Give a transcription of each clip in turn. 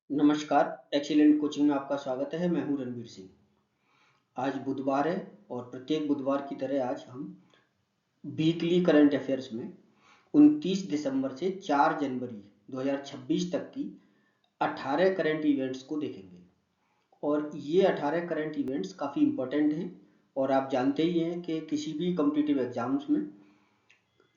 नमस्कार, excellent coaching में आपका स्वागत है। मैं हूं रणवीर सिंह। आज बुधवार है और प्रत्येक बुधवार की तरह आज हम वीकली करंट अफेयर्स में 29 दिसंबर से 4 जनवरी 2026 तक की 18 करंट इवेंट्स को देखेंगे। और ये 18 करंट इवेंट्स काफ़ी इम्पोर्टेंट हैं और आप जानते ही हैं कि किसी भी कॉम्पिटिटिव एग्जाम्स में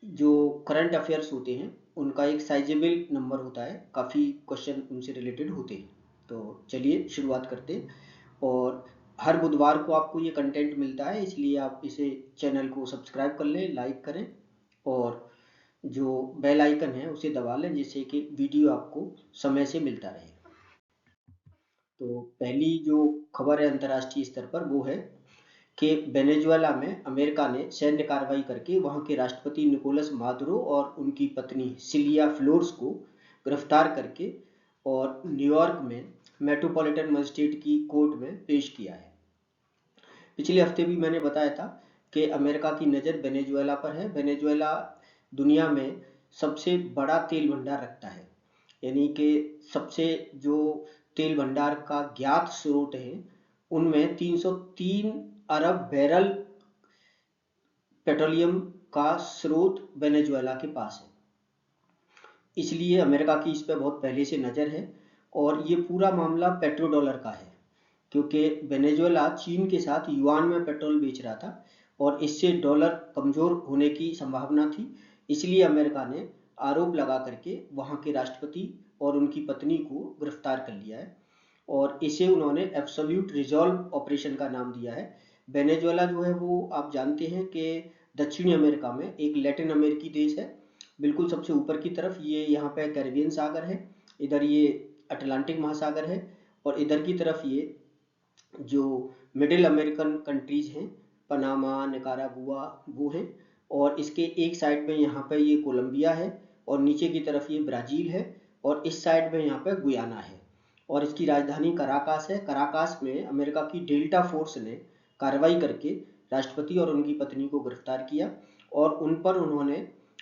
जो करंट अफेयर्स होते हैं उनका एक साइजेबल नंबर होता है, काफ़ी क्वेश्चन उनसे रिलेटेड होते हैं। तो चलिए शुरुआत करते हैं। और हर बुधवार को आपको ये कंटेंट मिलता है, इसलिए आप इसे चैनल को सब्सक्राइब कर लें, लाइक करें और जो बेल आइकन है उसे दबा लें जिससे कि वीडियो आपको समय से मिलता रहे। तो पहली जो खबर है अंतर्राष्ट्रीय स्तर पर वो है कि वेनेजुएला में अमेरिका ने सैन्य कार्रवाई करके वहां के राष्ट्रपति निकोलस मादुरो और उनकी पत्नी सिलिया फ्लोर्स को गिरफ्तार करके और न्यूयॉर्क में मेट्रोपॉलिटन मजिस्ट्रेट की कोर्ट में पेश किया है। पिछले हफ्ते भी मैंने बताया था कि अमेरिका की नज़र वेनेजुएला पर है। वेनेजुएला दुनिया में सबसे बड़ा तेल भंडार रखता है, यानी कि सबसे जो तेल भंडार का ज्ञात स्रोत है उनमें 303 अरब बैरल पेट्रोलियम का स्रोत वेनेजुएला के पास है। इसलिए अमेरिका की इस पर बहुत पहले से नज़र है और ये पूरा मामला पेट्रो डॉलर का है, क्योंकि वेनेजुएला चीन के साथ युआन में पेट्रोल बेच रहा था और इससे डॉलर कमज़ोर होने की संभावना थी। इसलिए अमेरिका ने आरोप लगा करके वहाँ के राष्ट्रपति और उनकी पत्नी को गिरफ्तार कर लिया है और इसे उन्होंने एब्सोल्यूट रिजॉल्व ऑपरेशन का नाम दिया है। वेनेजुएला जो है वो आप जानते हैं कि दक्षिणी अमेरिका में एक लैटिन अमेरिकी देश है, बिल्कुल सबसे ऊपर की तरफ। ये यहाँ पे कैरिबियन सागर है, इधर ये अटलांटिक महासागर है और इधर की तरफ ये जो मिडिल अमेरिकन कंट्रीज हैं, पनामा, निकारागुआ, वो हैं। और इसके एक साइड में यहाँ पे ये कोलंबिया है और नीचे की तरफ ये ब्राज़ील है और इस साइड में यहाँ पे गुयाना है और इसकी राजधानी कराकास है। कराकास में अमेरिका की डेल्टा फोर्स ने कार्रवाई करके राष्ट्रपति और उनकी पत्नी को गिरफ्तार किया और उन पर उन्होंने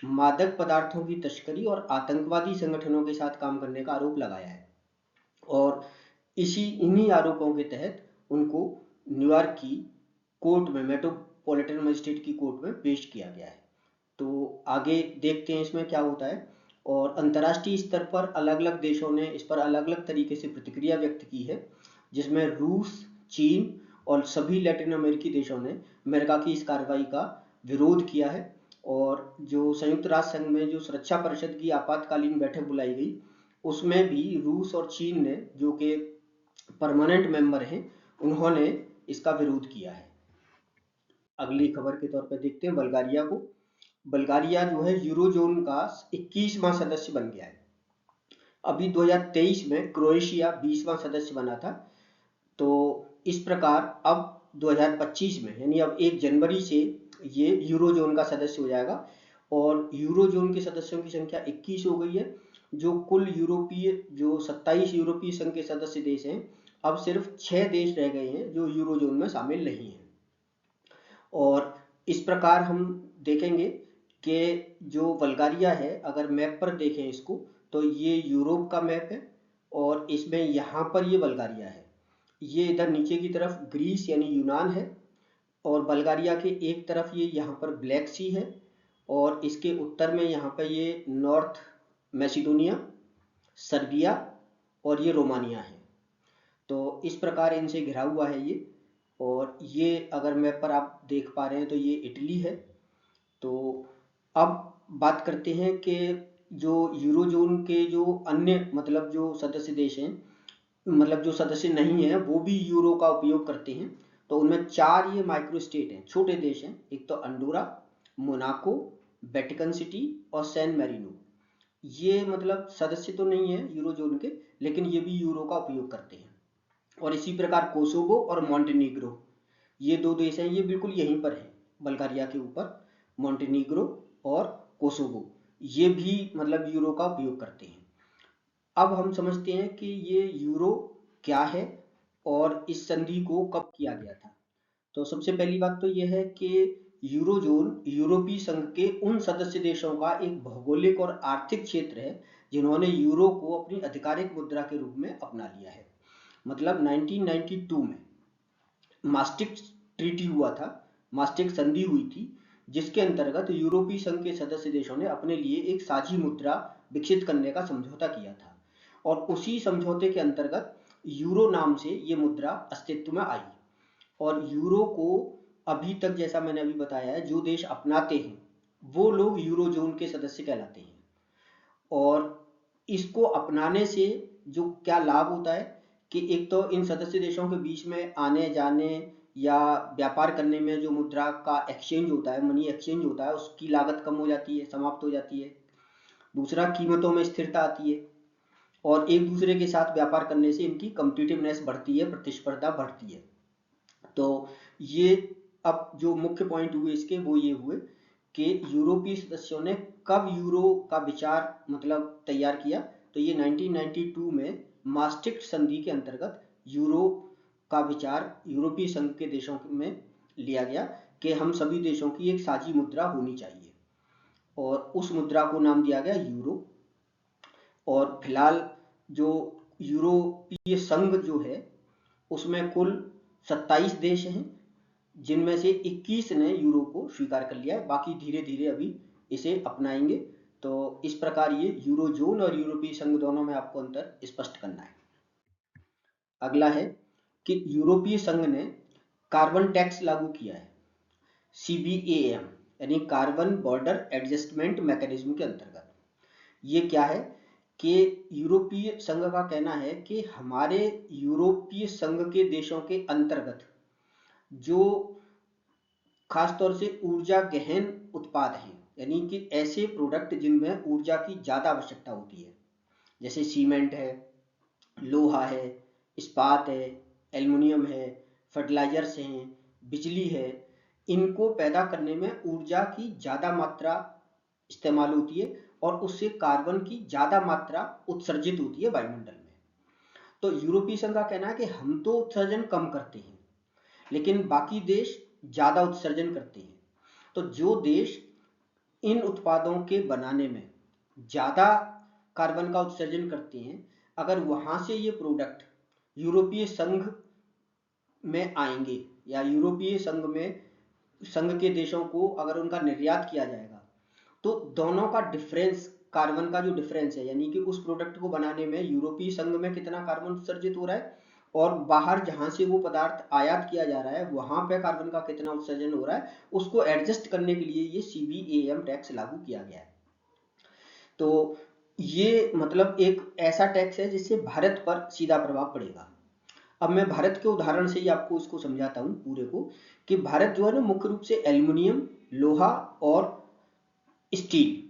मादक पदार्थों की तस्करी और आतंकवादी संगठनों के साथ काम करने का आरोप लगाया है और इन्हीं आरोपों के तहत उनको न्यूयॉर्क की कोर्ट में, मेट्रोपॉलिटन मजिस्ट्रेट की कोर्ट में पेश किया गया है। तो आगे देखते हैं इसमें क्या होता है। और अंतर्राष्ट्रीय स्तर पर अलग अलग देशों ने इस पर अलग अलग तरीके से प्रतिक्रिया व्यक्त की है, जिसमें रूस, चीन और सभी लैटिन अमेरिकी देशों ने अमेरिका की इस कार्रवाई का विरोध किया है। और जो संयुक्त राष्ट्र संघ में जो सुरक्षा परिषद की आपातकालीन बैठक बुलाई गई उसमें भी रूस और चीन ने, जो कि परमानेंट मेंबर हैं, उन्होंने इसका विरोध किया है। अगली खबर के तौर पर देखते हैं बल्गारिया को। बल्गारिया जो है यूरोजोन का 21वां सदस्य बन गया है। अभी 2023 में क्रोएशिया 20वां सदस्य बना था। तो इस प्रकार अब 2025 में, यानी अब 1 जनवरी से ये यूरोजोन का सदस्य हो जाएगा और यूरोजोन के सदस्यों की संख्या 21 हो गई है। जो कुल यूरोपीय जो 27 यूरोपीय संघ के सदस्य देश हैं, अब सिर्फ 6 देश रह गए हैं जो यूरोजोन में शामिल नहीं हैं। और इस प्रकार हम देखेंगे कि जो बल्गारिया है, अगर मैप पर देखें इसको, तो ये यूरोप का मैप है और इसमें यहाँ पर ये बल्गारिया है। ये इधर नीचे की तरफ ग्रीस यानी यूनान है और बल्गारिया के एक तरफ ये यहाँ पर ब्लैक सी है और इसके उत्तर में यहाँ पर ये नॉर्थ मैसिडोनिया, सर्बिया और ये रोमानिया है। तो इस प्रकार इनसे घिरा हुआ है ये। और ये अगर मैप पर आप देख पा रहे हैं तो ये इटली है। तो अब बात करते हैं कि जो यूरोजोन के जो अन्य, मतलब जो सदस्य देश हैं, मतलब जो सदस्य नहीं है, वो भी यूरो का उपयोग करते हैं। तो उनमें 4 ये माइक्रो स्टेट हैं, छोटे देश हैं। एक तो अंडोरा, मोनाको, वेटिकन सिटी और सैन मैरिनो। ये मतलब सदस्य तो नहीं है यूरोजोन के, लेकिन ये भी यूरो का उपयोग करते हैं। और इसी प्रकार कोसोवो और मॉन्टेनीग्रो, ये 2 देश हैं, ये बिल्कुल यहीं पर है बल्गारिया के ऊपर। मॉन्टेनीग्रो और कोसोवो ये भी मतलब यूरो का उपयोग करते हैं। अब हम समझते हैं कि ये यूरो क्या है और इस संधि को कब किया गया था। तो सबसे पहली बात तो यह है कि यूरोजोन यूरोपीय संघ के उन सदस्य देशों का एक भौगोलिक और आर्थिक क्षेत्र है जिन्होंने यूरो को अपनी आधिकारिक मुद्रा के रूप में अपना लिया है। मतलब 1992 में मास्ट्रिक्ट ट्रीटी हुआ था, मास्ट्रिक्ट संधि हुई थी, जिसके अंतर्गत यूरोपीय संघ के सदस्य देशों ने अपने लिए एक साझी मुद्रा विकसित करने का समझौता किया था, और उसी समझौते के अंतर्गत यूरो नाम से ये मुद्रा अस्तित्व में आई। और यूरो को अभी तक, जैसा मैंने अभी बताया है, जो देश अपनाते हैं वो लोग यूरो जोन के सदस्य कहलाते हैं। और इसको अपनाने से जो क्या लाभ होता है कि एक तो इन सदस्य देशों के बीच में आने जाने या व्यापार करने में जो मुद्रा का एक्सचेंज होता है, मनी एक्सचेंज होता है, उसकी लागत कम हो जाती है, समाप्त हो जाती है। दूसरा, कीमतों में स्थिरता आती है, और एक दूसरे के साथ व्यापार करने से इनकी कॉम्पिटिटिवनेस बढ़ती है, प्रतिस्पर्धा बढ़ती है। तो ये अब जो मुख्य पॉइंट हुए इसके वो ये हुए कि यूरोपीय सदस्यों ने कब यूरो का विचार मतलब तैयार किया, तो ये 1992 में मास्ट्रिक्ट संधि के अंतर्गत यूरो का विचार यूरोपीय संघ के देशों में लिया गया कि हम सभी देशों की एक साझी मुद्रा होनी चाहिए, और उस मुद्रा को नाम दिया गया यूरो। और फिलहाल जो यूरोपीय संघ जो है उसमें कुल 27 देश हैं, जिनमें से 21 ने यूरो को स्वीकार कर लिया है, बाकी धीरे धीरे अभी इसे अपनाएंगे। तो इस प्रकार ये यूरो जोन और यूरोपीय संघ दोनों में आपको अंतर स्पष्ट करना है। अगला है कि यूरोपीय संघ ने कार्बन टैक्स लागू किया है, CBAM यानी कार्बन बॉर्डर एडजस्टमेंट मैकेनिज्म के अंतर्गत। ये क्या है कि यूरोपीय संघ का कहना है कि हमारे यूरोपीय संघ के देशों के अंतर्गत जो खासतौर से ऊर्जा गहन उत्पाद हैं, यानी कि ऐसे प्रोडक्ट जिनमें ऊर्जा की ज़्यादा आवश्यकता होती है, जैसे सीमेंट है, लोहा है, इस्पात है, एल्युमिनियम है, फर्टिलाइजर्स हैं, बिजली है, इनको पैदा करने में ऊर्जा की ज़्यादा मात्रा इस्तेमाल होती है, और उससे कार्बन की ज़्यादा मात्रा उत्सर्जित होती है वायुमंडल में। तो यूरोपीय संघ का कहना है कि हम तो उत्सर्जन कम करते हैं, लेकिन बाकी देश ज़्यादा उत्सर्जन करते हैं। तो जो देश इन उत्पादों के बनाने में ज़्यादा कार्बन का उत्सर्जन करते हैं, अगर वहाँ से ये प्रोडक्ट यूरोपीय संघ में आएंगे या यूरोपीय संघ में संघ के देशों को अगर उनका निर्यात किया जाएगा, तो दोनों का डिफरेंस, कार्बन का जो डिफरेंस है, यानी कि उस प्रोडक्ट को बनाने में यूरोपीय संघ में कितना कार्बन उत्सर्जित हो रहा है और बाहर जहां से वो पदार्थ आयात किया जा रहा है वहां पे कार्बन का कितना उत्सर्जन हो रहा है, उसको एडजस्ट करने के लिए ये CBAM टैक्स लागू किया गया है। तो ये मतलब एक ऐसा टैक्स है जिससे भारत पर सीधा प्रभाव पड़ेगा। अब मैं भारत के उदाहरण से ही आपको इसको समझाता हूँ पूरे को, कि भारत जो है ना मुख्य रूप से एल्युमिनियम, लोहा और स्टील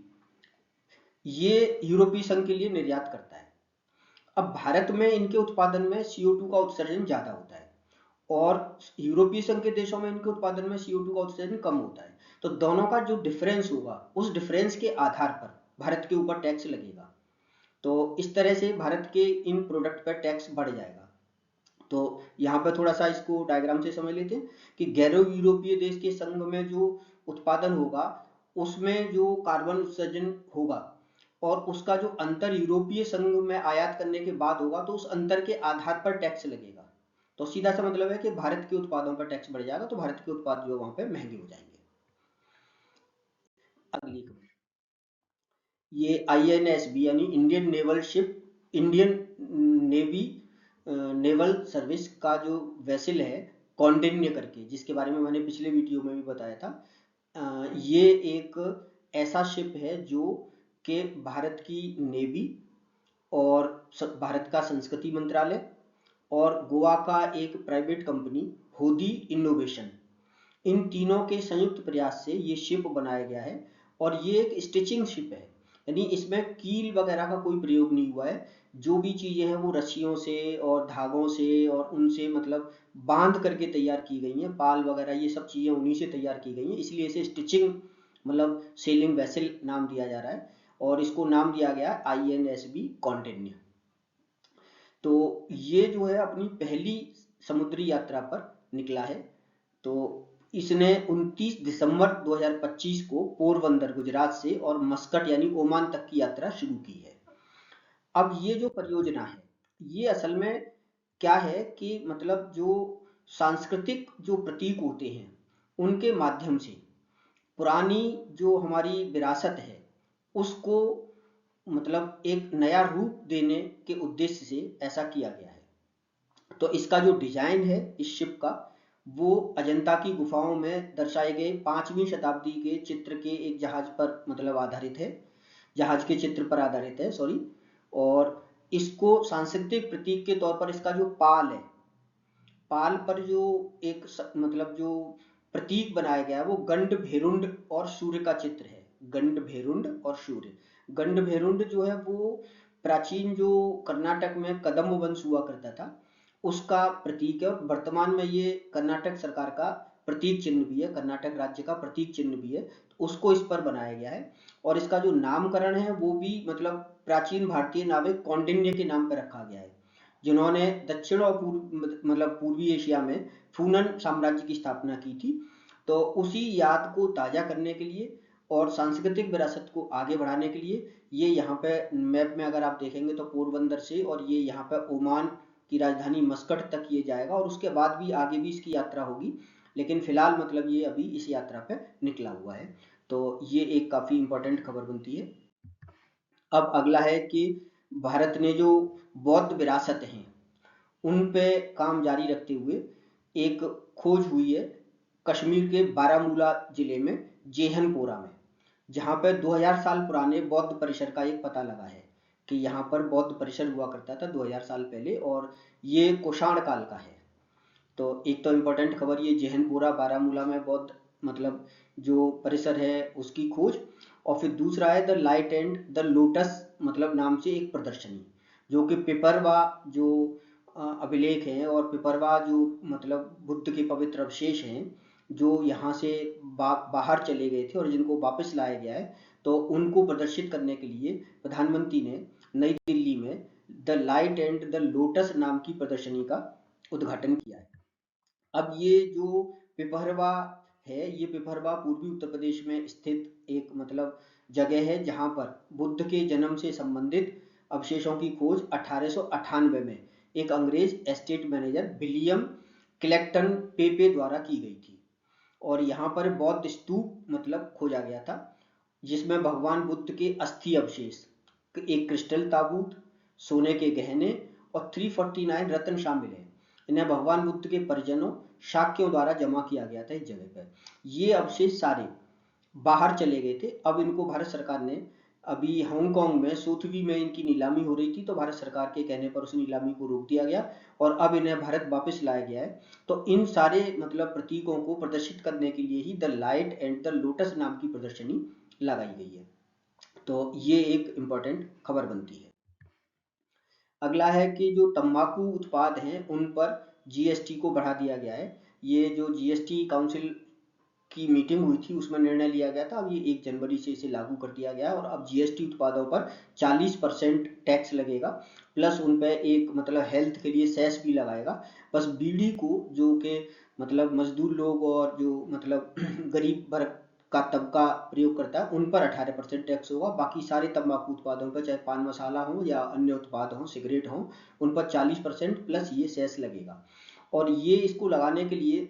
ये यूरोपीय संघ के लिए निर्यात करता है। अब भारत में इनके उत्पादन में CO2 का उत्सर्जन ज्यादा होता है, और यूरोपीय संघ के देशों में इनके उत्पादन में CO2 का उत्सर्जन कम होता है। तो दोनों का जो डिफरेंस होगा उस डिफरेंस के आधार पर भारत के ऊपर टैक्स लगेगा। तो इस तरह से भारत के इन प्रोडक्ट पर टैक्स बढ़ जाएगा। तो यहाँ पर थोड़ा सा इसको डायग्राम से समझ लेते हैं कि गैर यूरोपीय देश के संघ में जो उत्पादन होगा उसमें जो कार्बन उत्सर्जन होगा और उसका जो अंतर यूरोपीय संघ में आयात करने के बाद होगा, तो उस अंतर के आधार पर टैक्स लगेगा। तो सीधा सा मतलब है कि भारत के उत्पादों पर टैक्स बढ़ जाएगा, तो भारत के उत्पाद जो वहां पे महंगे हो जाएंगे। अगली ये INSB यानी Indian naval ship, Indian navy naval service का जो वेसल है कौंडिन्य करके, जिसके बारे में मैंने पिछले वीडियो में भी बताया था। ये एक ऐसा शिप है जो कि भारत की नेवी और भारत का संस्कृति मंत्रालय और गोवा का एक प्राइवेट कंपनी होदी इनोवेशन, इन तीनों के संयुक्त प्रयास से ये शिप बनाया गया है। और ये एक स्टिचिंग शिप है, यानी इसमें कील वगैरह का कोई प्रयोग नहीं हुआ है। जो भी चीजें हैं वो रस्सियों से और धागों से और उनसे मतलब बांध करके तैयार की गई हैं, पाल वगैरह ये सब चीजें उन्हीं से तैयार की गई हैं, इसलिए इसे स्टिचिंग मतलब सेलिंग वेसल नाम दिया जा रहा है, और इसको नाम दिया गया INSB कॉन्टिन्यू। तो ये जो है अपनी पहली समुद्री यात्रा पर निकला है। तो इसने 29 दिसंबर 2025 को पोरबंदर गुजरात से और मस्कट यानी ओमान तक की यात्रा शुरू की है। अब ये जो परियोजना है, ये असल में क्या है कि मतलब जो सांस्कृतिक जो प्रतीक होते हैं उनके माध्यम से पुरानी जो हमारी विरासत है उसको मतलब एक नया रूप देने के उद्देश्य से ऐसा किया गया है। तो इसका जो डिजाइन है इस शिप का, वो अजंता की गुफाओं में दर्शाए गए 5वीं शताब्दी के चित्र के एक जहाज पर मतलब आधारित है, जहाज के चित्र पर आधारित है, सॉरी। और इसको सांस्कृतिक प्रतीक के तौर पर इसका जो पाल है, पाल पर जो एक मतलब जो प्रतीक बनाया गया है वो गंड भेरुंड और सूर्य का चित्र है। गंड भेरुंड और सूर्य, गंड भेरुंड जो है वो प्राचीन जो कर्नाटक में कदम्ब वंश हुआ करता था उसका प्रतीक है, और वर्तमान में ये कर्नाटक सरकार का प्रतीक चिन्ह भी है, कर्नाटक राज्य का प्रतीक चिन्ह भी है, तो उसको इस पर बनाया गया है। और इसका जो नामकरण है वो भी मतलब प्राचीन भारतीय नाविक कौंडिन्य के नाम पर रखा गया है, जिन्होंने दक्षिण और मतलब पूर्वी एशिया में फूनन साम्राज्य की स्थापना की थी। तो उसी याद को ताजा करने के लिए और सांस्कृतिक विरासत को आगे बढ़ाने के लिए ये यहाँ पे मैप में अगर आप देखेंगे तो पोरबंदर से और ये यहाँ पे ओमान की राजधानी मस्कट तक ये जाएगा, और उसके बाद भी आगे भी इसकी यात्रा होगी, लेकिन फिलहाल मतलब ये अभी इस यात्रा पे निकला हुआ है। तो ये एक काफी इंपॉर्टेंट खबर बनती है। अब अगला है कि भारत ने जो बौद्ध विरासत हैं उन पे काम जारी रखते हुए एक खोज हुई है कश्मीर के बारामूला जिले में जेहनपोरा में, जहाँ पे 2000 साल पुराने बौद्ध परिसर का एक पता लगा है कि यहाँ पर बौद्ध परिसर हुआ करता था 2000 साल पहले, और ये कुषाण काल का है। तो एक तो इम्पोर्टेंट खबर ये जेहनपुरा बारामूला में बौद्ध मतलब जो परिसर है उसकी खोज, और फिर दूसरा है the light and the lotus मतलब नाम से एक प्रदर्शनी, जो कि पिपरवा जो अभिलेख हैं और पिपरवा जो मतलब बुद्ध के पवित्र अवशेष हैं जो यहाँ से बाहर चले गए थे और जिनको वापस लाया गया है, तो उनको प्रदर्शित करने के लिए प्रधानमंत्री ने नई दिल्ली में the light and the lotus नाम की प्रदर्शनी का उद्घाटन किया है। अब ये जो पिपरवा है, ये पिपरवा पूर्वी उत्तर प्रदेश में स्थित एक मतलब जगह है जहाँ पर बुद्ध के जन्म से संबंधित अवशेषों की खोज 1898 में एक अंग्रेज एस्टेट मैनेजर विलियम क्लेक्टन पेपे द्वारा की गई थी। और यहाँ पर बौद्ध स्तूप मतलब खोजा गया था, जिसमें भगवान बुद्ध के अस्थि अवशेष, एक क्रिस्टल ताबूत, सोने के गहने और 349 रत्न शामिल है। इन्हें भगवान बुद्ध के परिजनों शाक्यों द्वारा जमा किया गया था इस जगह पर। ये अवशेष सारे बाहर चले गए थे। अब इनको भारत सरकार ने अभी हांगकांग में सोथवी में इनकी नीलामी हो रही थी, तो भारत सरकार के कहने पर उस नीलामी को रोक दिया गया और अब इन्हें भारत वापस लाया गया है। तो इन सारे मतलब प्रतीकों को प्रदर्शित करने के लिए ही the light and the lotus नाम की प्रदर्शनी लगाई गई है। तो ये एक इम्पोर्टेंट खबर बनती है। अगला है कि जो तंबाकू उत्पाद हैं उन पर जीएसटी को बढ़ा दिया गया है। ये जो जीएसटी काउंसिल की मीटिंग हुई थी उसमें निर्णय लिया गया था, अब ये 1 जनवरी से इसे लागू कर दिया गया है और अब जीएसटी उत्पादों पर 40% टैक्स लगेगा, प्लस उन पे एक मतलब हेल्थ के लिए सेस भी लगाएगा। बस बीड़ी को जो कि मतलब मजदूर लोग और जो मतलब गरीब वर्ग का तबका प्रयोग करता है उन पर 18% टैक्स होगा। बाकी सारे तंबाकू उत्पादों पर चाहे पान मसाला हो या अन्य उत्पाद हो, सिगरेट हो, उन पर 40% प्लस ये सेस लगेगा। और ये इसको लगाने के लिए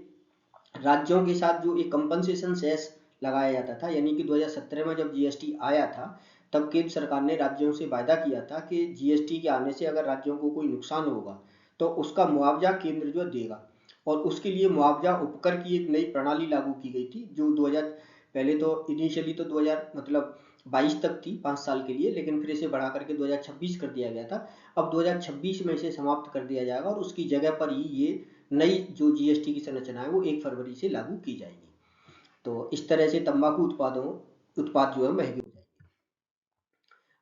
राज्यों के साथ जो एक कंपनसेशन सेस लगाया जाता था, यानी कि 2017 में जब जीएसटी आया था तब केंद्र सरकार ने राज्यों से वायदा किया था कि जीएसटी के आने से अगर राज्यों को कोई नुकसान होगा तो उसका मुआवजा केंद्र जो देगा, और उसके लिए मुआवजा उपकर की एक नई प्रणाली लागू की गई थी जो 2000 पहले तो इनिशियली तो 2000 मतलब 22 तक थी 5 साल के लिए, लेकिन फिर इसे बढ़ा करके 2026 कर दिया गया था। अब 2026 में इसे समाप्त कर दिया जाएगा और उसकी जगह पर ही ये नई जो जीएसटी की संरचना है वो 1 फरवरी से लागू की जाएगी। तो इस तरह से तंबाकू उत्पाद जो है महंगे हो जाएंगे।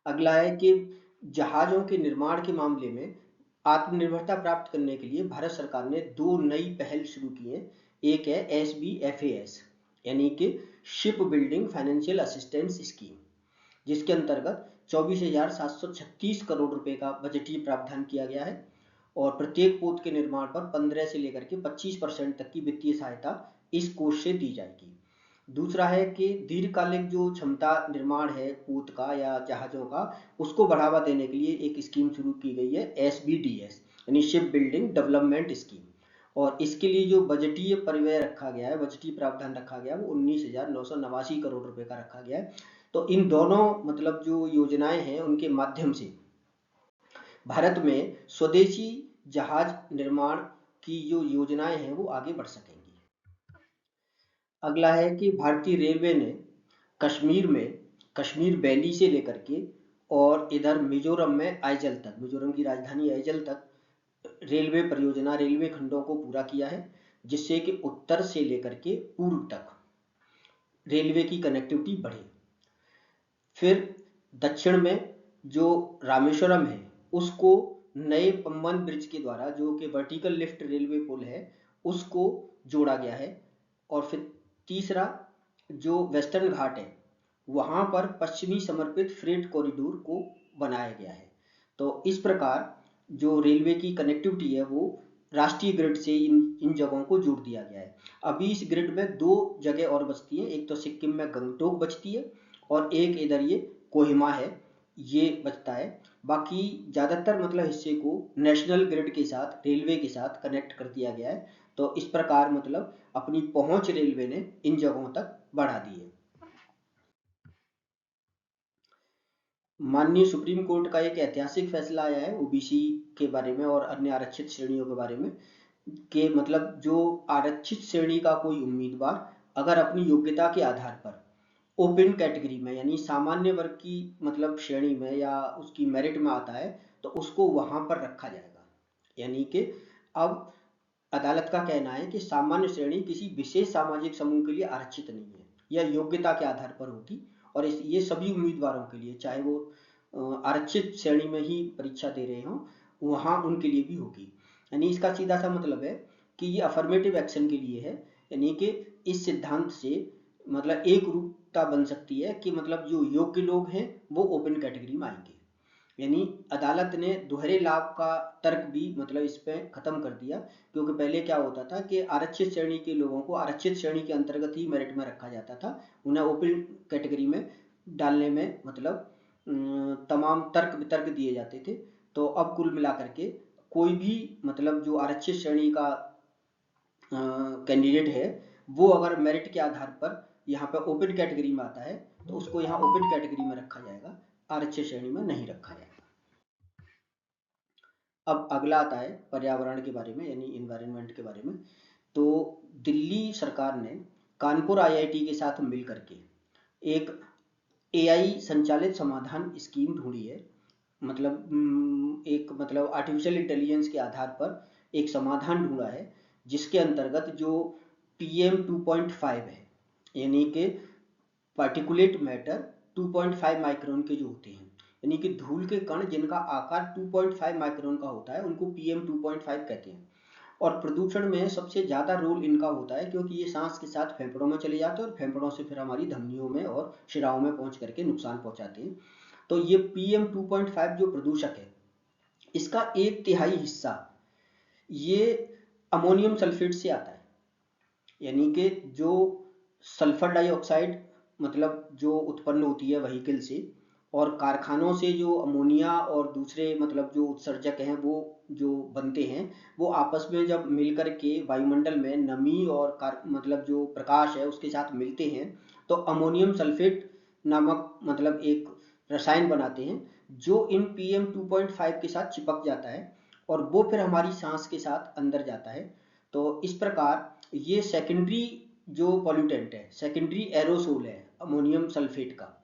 अगला है कि जहाजों के निर्माण के मामले में आत्मनिर्भरता प्राप्त करने के लिए भारत सरकार ने 2 नई पहल शुरू की है। एक है SBFAS यानी कि ship building financial assistance scheme, जिसके अंतर्गत 24,736 करोड़ रुपए का बजटीय प्रावधान किया गया है और प्रत्येक पोत के निर्माण पर 15 से लेकर के 25% तक की वित्तीय सहायता इस कोष से दी जाएगी। दूसरा है कि दीर्घकालिक जो क्षमता निर्माण है पोत का या जहाजों का, उसको बढ़ावा देने के लिए एक स्कीम शुरू की गई है, SBDS यानी शिप बिल्डिंग डेवलपमेंट स्कीम। और इसके लिए जो बजटीय परिव्यय रखा गया है, बजटीय प्रावधान रखा गया है, वो 19,989 करोड़ रुपए का रखा गया है। तो इन दोनों मतलब जो योजनाएं हैं उनके माध्यम से भारत में स्वदेशी जहाज निर्माण की जो योजनाएं हैं वो आगे बढ़ सकेंगी। अगला है कि भारतीय रेलवे ने कश्मीर में कश्मीर वैली से लेकर के और इधर मिजोरम में आइजल तक, मिजोरम की राजधानी आइजल तक रेलवे परियोजना, रेलवे खंडों को पूरा किया है, जिससे कि उत्तर से लेकर के पूर्व तक रेलवे की कनेक्टिविटी बढ़े। फिर दक्षिण में जो रामेश्वरम है उसको नए पम्बन ब्रिज के द्वारा, जो कि वर्टिकल लिफ्ट रेलवे पुल है, उसको जोड़ा गया है। और फिर तीसरा जो वेस्टर्न घाट है वहां पर पश्चिमी समर्पित फ्रेट कॉरिडोर को बनाया गया है। तो इस प्रकार जो रेलवे की कनेक्टिविटी है वो राष्ट्रीय ग्रिड से इन जगहों को जोड़ दिया गया है। अभी इस ग्रिड में दो जगह और बचती है, एक तो सिक्किम में गंगटोक बचती है और एक इधर ये कोहिमा है, ये बचता है। बाकी ज्यादातर मतलब हिस्से को नेशनल ग्रिड के साथ, रेलवे के साथ कनेक्ट कर दिया गया है। तो इस प्रकार मतलब अपनी पहुंच रेलवे ने इन जगहों तक बढ़ा दी है। माननीय सुप्रीम कोर्ट का एक ऐतिहासिक फैसला आया है ओबीसी के बारे में और अन्य आरक्षित श्रेणियों के बारे में, कि मतलब जो आरक्षित श्रेणी का कोई उम्मीदवार अगर अपनी योग्यता के आधार पर ओपन कैटेगरी में यानी सामान्य वर्ग की मतलब श्रेणी में या उसकी मेरिट में आता है तो उसको वहां पर रखा जाएगा। यानी कि अब अदालत का कहना है कि सामान्य श्रेणी किसी विशेष सामाजिक समूह के लिए आरक्षित नहीं है, यह योग्यता के आधार पर होगी। और ये सभी उम्मीदवारों के लिए, चाहे वो आरक्षित श्रेणी में ही परीक्षा दे रहे हों, वहां उनके लिए भी होगी। यानी इसका सीधा सा मतलब है कि ये अफर्मेटिव एक्शन के लिए है। यानी कि इस सिद्धांत से मतलब एक रूपता बन सकती है कि मतलब जो योग्य लोग हैं वो ओपन कैटेगरी में आएंगे। यानी अदालत ने दोहरे लाभ का तर्क भी मतलब इस पे खत्म कर दिया, क्योंकि पहले क्या होता था कि आरक्षित श्रेणी के लोगों को आरक्षित श्रेणी के अंतर्गत ही मेरिट में रखा जाता था, उन्हें ओपन कैटेगरी में डालने में मतलब तमाम तर्क वितर्क दिए जाते थे। तो अब कुल मिलाकर के कोई भी मतलब जो आरक्षित श्रेणी का कैंडिडेट है वो अगर मेरिट के आधार पर यहाँ पे ओपन कैटेगरी में आता है तो उसको यहाँ ओपन कैटेगरी में रखा जाएगा, आरक्षित श्रेणी में नहीं रखा जाएगा। अब अगला आता है पर्यावरण के बारे में यानी इन्वायरमेंट के बारे में। तो दिल्ली सरकार ने कानपुर आईआईटी के साथ मिलकर के एक एआई संचालित समाधान स्कीम ढूंढी है। मतलब एक मतलब आर्टिफिशियल इंटेलिजेंस के आधार पर एक समाधान ढूंढा है, जिसके अंतर्गत जो PM 2.5 है यानी कि पार्टिकुलेट मैटर 2.5 माइक्रोन के जो होते हैं, यानी कि धूल के कण जिनका आकार 2.5 माइक्रोन का होता है उनको PM 2.5 कहते हैं। और प्रदूषण में सबसे ज्यादा रोल इनका होता है, क्योंकि ये सांस के साथ फेफड़ों में चले जाते हैं और फेफड़ों से फिर हमारी धमनियों में और शिराओं में पहुंच करके नुकसान पहुंचाते हैं। तो ये PM 2.5 जो प्रदूषक है इसका 1/3 हिस्सा ये अमोनियम सल्फेट से आता है। यानी कि जो सल्फर डाइऑक्साइड मतलब जो उत्पन्न होती है व्हीकल से और कारखानों से जो अमोनिया और दूसरे मतलब जो उत्सर्जक हैं वो जो बनते हैं, वो आपस में जब मिलकर के वायुमंडल में नमी और मतलब जो प्रकाश है उसके साथ मिलते हैं तो अमोनियम सल्फेट नामक मतलब एक रसायन बनाते हैं, जो इन PM 2.5 के साथ चिपक जाता है और वो फिर हमारी सांस के साथ अंदर जाता है। तो इस प्रकार ये सेकेंडरी जो पॉल्यूटेंट है, सेकेंडरी एरोसोल है अमोनियम सल्फेट का।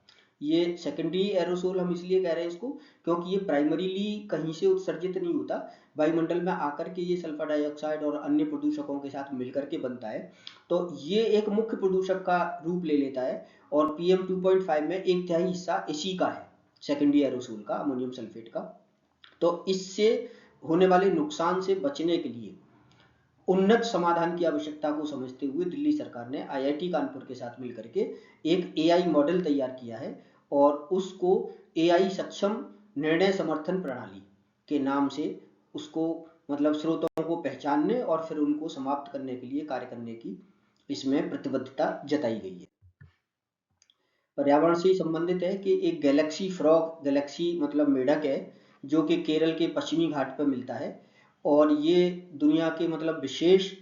ये सेकेंडरी एरोसोल हम इसलिए कह रहे हैं इसको क्योंकि ये प्राइमरीली कहीं से उत्सर्जित नहीं होता, वायुमंडल में आकर के ये सल्फर डाइऑक्साइड और अन्य प्रदूषकों के साथ मिलकर के बनता है। तो ये एक मुख्य प्रदूषक का रूप ले लेता है और PM 2.5 में 1/3 हिस्सा इसी का है, सेकेंडरी एरोसोल का, अमोनियम सल्फेट का। तो इससे होने वाले नुकसान से बचने के लिए उन्नत समाधान की आवश्यकता को समझते हुए दिल्ली सरकार ने IIT कानपुर के साथ मिलकर के एक AI मॉडल तैयार किया है और उसको AI सक्षम निर्णय समर्थन प्रणाली के नाम से उसको मतलब स्रोतों को पहचानने और फिर उनको समाप्त करने के लिए कार्य करने की इसमें प्रतिबद्धता जताई गई है। पर्यावरण से ही संबंधित है कि एक गैलेक्सी फ्रॉग, गैलेक्सी मतलब मेढक है, जो कि केरल के पश्चिमी घाट पर मिलता है, और ये दुनिया के मतलब विशेष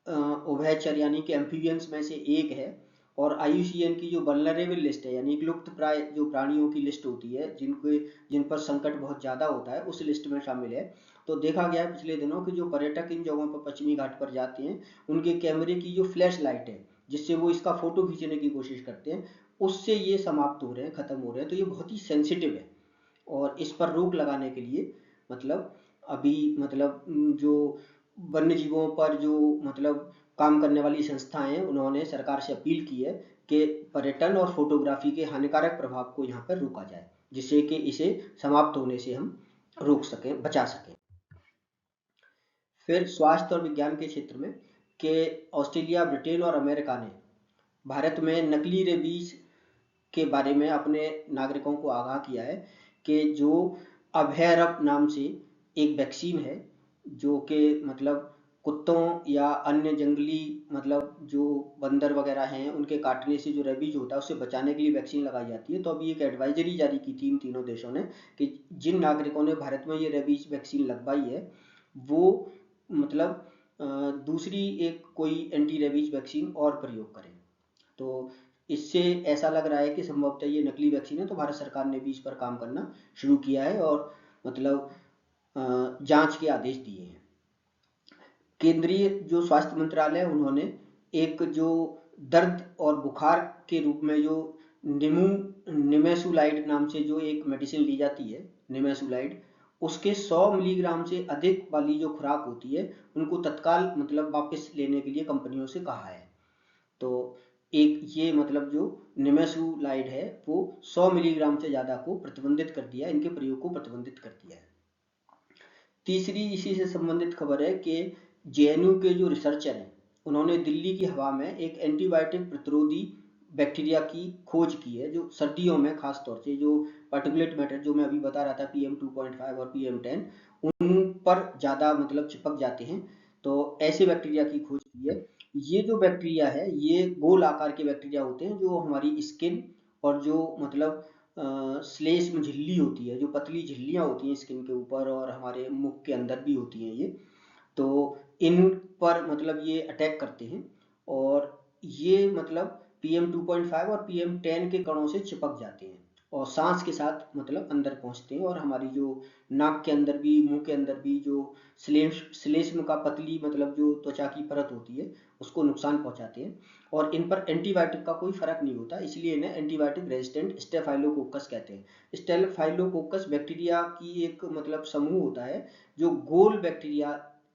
उभयचर यानी कि एम्फीबियंस में से एक है। और IUCN की जो वल्नरेबल लिस्ट है, यानी कि लुप्त प्राय जो प्राणियों की लिस्ट होती है, जिन पर संकट बहुत ज़्यादा होता है, उस लिस्ट में शामिल है। तो देखा गया है पिछले दिनों कि जो पर्यटक इन जगहों पर पश्चिमी घाट पर जाते हैं, उनके कैमरे की जो फ्लैश लाइट है, जिससे वो इसका फोटो खींचने की कोशिश करते हैं, उससे ये समाप्त हो रहे हैं, खत्म हो रहे हैं। तो ये बहुत ही सेंसिटिव है, और इस पर रोक लगाने के लिए मतलब अभी मतलब जो वन्य जीवों पर जो मतलब काम करने वाली संस्थाएं हैं, उन्होंने सरकार से अपील की है कि पर्यटन और फोटोग्राफी के हानिकारक प्रभाव को यहाँ पर रोका जाए, जिससे कि इसे समाप्त होने से हम रोक सकें, बचा सकें। फिर स्वास्थ्य और विज्ञान के क्षेत्र में कि ऑस्ट्रेलिया, ब्रिटेन और अमेरिका ने भारत में नकली रेबीज के बारे में अपने नागरिकों को आगाह किया है कि जो अभयरब नाम से एक वैक्सीन है, जो कि मतलब कुत्तों या अन्य जंगली मतलब जो बंदर वगैरह हैं, उनके काटने से जो रेबीज होता है उससे बचाने के लिए वैक्सीन लगाई जाती है। तो अभी एक एडवाइजरी जारी की थी इन तीनों देशों ने कि जिन नागरिकों ने भारत में ये रेबीज वैक्सीन लगवाई है, वो मतलब दूसरी एक कोई एंटी रेबीज वैक्सीन और प्रयोग करें। तो इससे ऐसा लग रहा है कि संभवतः ये नकली वैक्सीन है। तो भारत सरकार ने भी इस पर काम करना शुरू किया है और मतलब जांच के आदेश दिए हैं। केंद्रीय जो स्वास्थ्य मंत्रालय है, उन्होंने एक जो दर्द और बुखार के रूप में जो निमेसुलाइड नाम से जो एक मेडिसिन ली जाती है, निमेसुलाइड, उसके 100 मिलीग्राम से अधिक वाली जो खुराक होती है, उनको तत्काल मतलब वापस लेने के लिए कंपनियों से कहा है। तो एक ये मतलब जो निमेसुलाइड है, वो 100 मिलीग्राम से ज़्यादा को प्रतिबंधित कर दिया, इनके प्रयोग को प्रतिबंधित कर दिया है। तीसरी इसी से संबंधित खबर है कि JNU के जो रिसर्चर हैं, उन्होंने दिल्ली की हवा में एक एंटीबायोटिक प्रतिरोधी बैक्टीरिया की खोज की है, जो सर्दियों में खास तौर से जो पार्टिकुलेट मैटर जो मैं अभी बता रहा था, PM2.5 और PM10, उन पर ज़्यादा मतलब चिपक जाते हैं। तो ऐसे बैक्टीरिया की खोज की है। ये जो बैक्टीरिया है, ये गोल आकार के बैक्टीरिया होते हैं, जो हमारी स्किन और जो मतलब श्लेष्म झिल्ली होती है, जो पतली झिल्लियाँ होती हैं स्किन के ऊपर और हमारे मुख के अंदर भी होती हैं ये, तो इन पर मतलब ये अटैक करते हैं, और ये मतलब PM2.5 और PM10 के कणों से चिपक जाते हैं और सांस के साथ मतलब अंदर पहुंचते हैं, और हमारी जो नाक के अंदर भी, मुंह के अंदर भी जो श्लेष्म का पतली मतलब जो त्वचा की परत होती है, उसको नुकसान पहुंचाते हैं। और इन पर एंटीबायोटिक का कोई फर्क नहीं होता, इसलिए इन्हें एंटीबायोटिक रेजिस्टेंट स्टेफाइलोकोकस कहते हैं। स्टेफाइलोकोकस बैक्टीरिया की एक मतलब समूह होता है, जो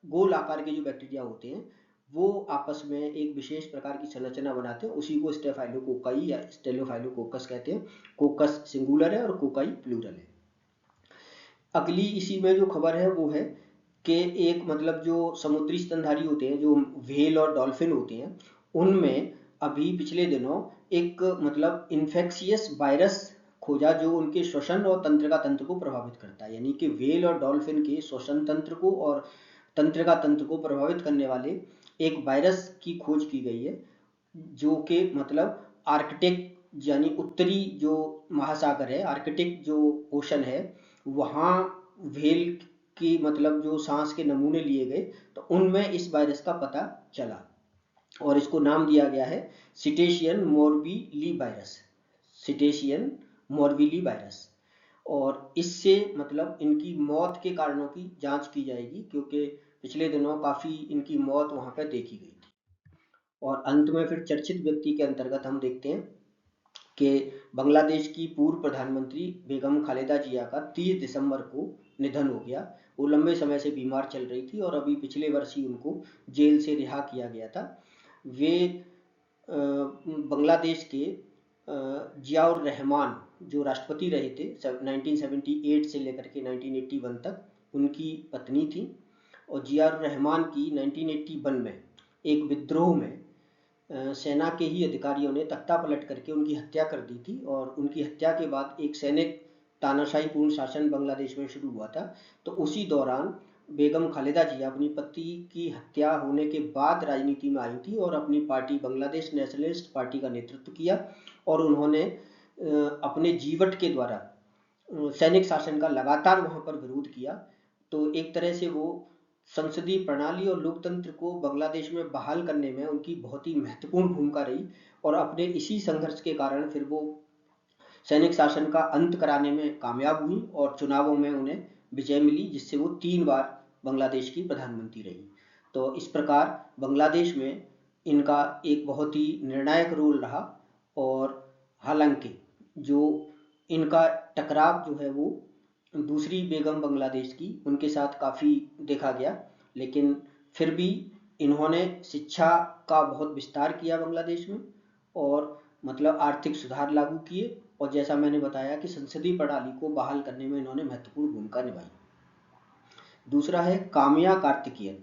गोल आकार के जो बैक्टीरिया होते हैं, वो आपस में एक विशेष प्रकार की संरचना बनाते हैं, उसी को स्टेफाइलोकोकाई या स्टेलोफाइलोकोकस कहते हैं। कोकस सिंगुलर है और कोकाई प्लूरल है। अगली इसी में जो खबर है वो है कि एक मतलब जो समुद्री स्तनधारी होते हैं, जो व्हेल और डॉल्फिन होते हैं, उनमें अभी पिछले दिनों एक मतलब इन्फेक्शियस वायरस खोजा, जो उनके श्वसन और तंत्रिका तंत्र को प्रभावित करता है। यानी कि व्हेल और डॉल्फिन के श्वसन तंत्र को और तंत्रिका तंत्र को प्रभावित करने वाले एक वायरस की खोज की गई है, जो कि मतलब आर्कटिक यानी उत्तरी जो महासागर है, आर्कटिक जो ओशन है, वहाँ व्हेल की मतलब जो सांस के नमूने लिए गए, तो उनमें इस वायरस का पता चला, और इसको नाम दिया गया है सिटेशियन मोरबीली वायरस, सिटेशियन मोरबीली वायरस। और इससे मतलब इनकी मौत के कारणों की जांच की जाएगी, क्योंकि पिछले दिनों काफ़ी इनकी मौत वहाँ पर देखी गई थी। और अंत में फिर चर्चित व्यक्ति के अंतर्गत हम देखते हैं कि बांग्लादेश की पूर्व प्रधानमंत्री बेगम खालेदा जिया का 30 दिसंबर को निधन हो गया। वो लंबे समय से बीमार चल रही थी और अभी पिछले वर्ष ही उनको जेल से रिहा किया गया था। वे बांग्लादेश के जियाउर रहमान जो राष्ट्रपति रहे थे 1978 से लेकर के 1981 तक, उनकी पत्नी थी। और जियाउर रहमान की 1981 में एक विद्रोह में सेना के ही अधिकारियों ने तख्ता पलट करके उनकी हत्या कर दी थी, और उनकी हत्या के बाद एक सैनिक तानाशाहीपूर्ण शासन बांग्लादेश में शुरू हुआ था। तो उसी दौरान बेगम खालेदा जिया अपनी पति की हत्या होने के बाद राजनीति में आई थी और अपनी पार्टी बांग्लादेश नेशनलिस्ट पार्टी का नेतृत्व किया, और उन्होंने अपने जीवट के द्वारा सैनिक शासन का लगातार वहां पर विरोध किया। तो एक तरह से वो संसदीय प्रणाली और लोकतंत्र को बांग्लादेश में बहाल करने में उनकी बहुत ही महत्वपूर्ण भूमिका रही, और अपने इसी संघर्ष के कारण फिर वो सैनिक शासन का अंत कराने में कामयाब हुई और चुनावों में उन्हें विजय मिली, जिससे वो 3 बार बांग्लादेश की प्रधानमंत्री रही। तो इस प्रकार बांग्लादेश में इनका एक बहुत ही निर्णायक रोल रहा। और हालांकि जो इनका टकराव जो है वो दूसरी बेगम बांग्लादेश की उनके साथ काफ़ी देखा गया, लेकिन फिर भी इन्होंने शिक्षा का बहुत विस्तार किया बांग्लादेश में, और मतलब आर्थिक सुधार लागू किए, और जैसा मैंने बताया कि संसदीय प्रणाली को बहाल करने में इन्होंने महत्वपूर्ण भूमिका निभाई। दूसरा है काम्या कार्तिकेयन।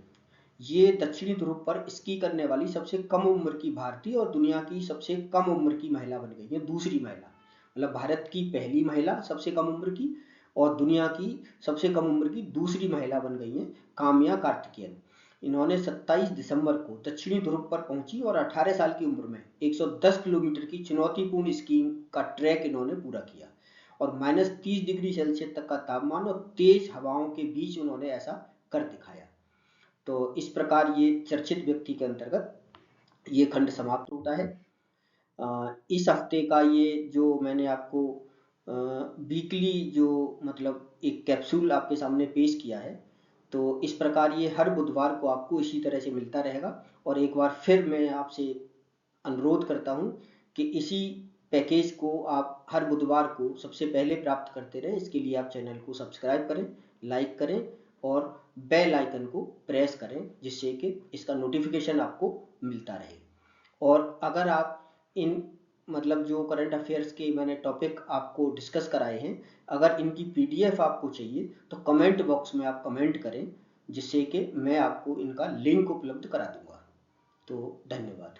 ये दक्षिणी ध्रुव पर स्की करने वाली सबसे कम उम्र की भारतीय और दुनिया की सबसे कम उम्र की महिला बन गई है, दूसरी महिला। मतलब भारत की पहली महिला सबसे कम उम्र की, और दुनिया की सबसे कम उम्र की दूसरी महिला बन गई है काम्या कार्तिकेयन। इन्होंने 27 दिसंबर को दक्षिणी ध्रुव पर पहुंची और 18 साल की उम्र में 110 किलोमीटर की चुनौतीपूर्ण स्कीइंग का ट्रैक इन्होंने पूरा किया, और -30 डिग्री सेल्सियस तक का तापमान और तेज हवाओं के बीच उन्होंने ऐसा कर दिखाया। तो इस प्रकार ये चर्चित व्यक्ति के अंतर्गत ये खंड समाप्त होता है। इस हफ्ते का ये जो मैंने आपको वीकली जो मतलब एक कैप्सूल आपके सामने पेश किया है, तो इस प्रकार ये हर बुधवार को आपको इसी तरह से मिलता रहेगा। और एक बार फिर मैं आपसे अनुरोध करता हूँ कि इसी पैकेज को आप हर बुधवार को सबसे पहले प्राप्त करते रहें। इसके लिए आप चैनल को सब्सक्राइब करें, लाइक करें और बेल आइकन को प्रेस करें, जिससे कि इसका नोटिफिकेशन आपको मिलता रहे। और अगर आप इन मतलब जो करंट अफेयर्स के मैंने टॉपिक आपको डिस्कस कराए हैं, अगर इनकी पीडीएफ आपको चाहिए तो कमेंट बॉक्स में आप कमेंट करें, जिससे कि मैं आपको इनका लिंक उपलब्ध करा दूंगा। तो धन्यवाद।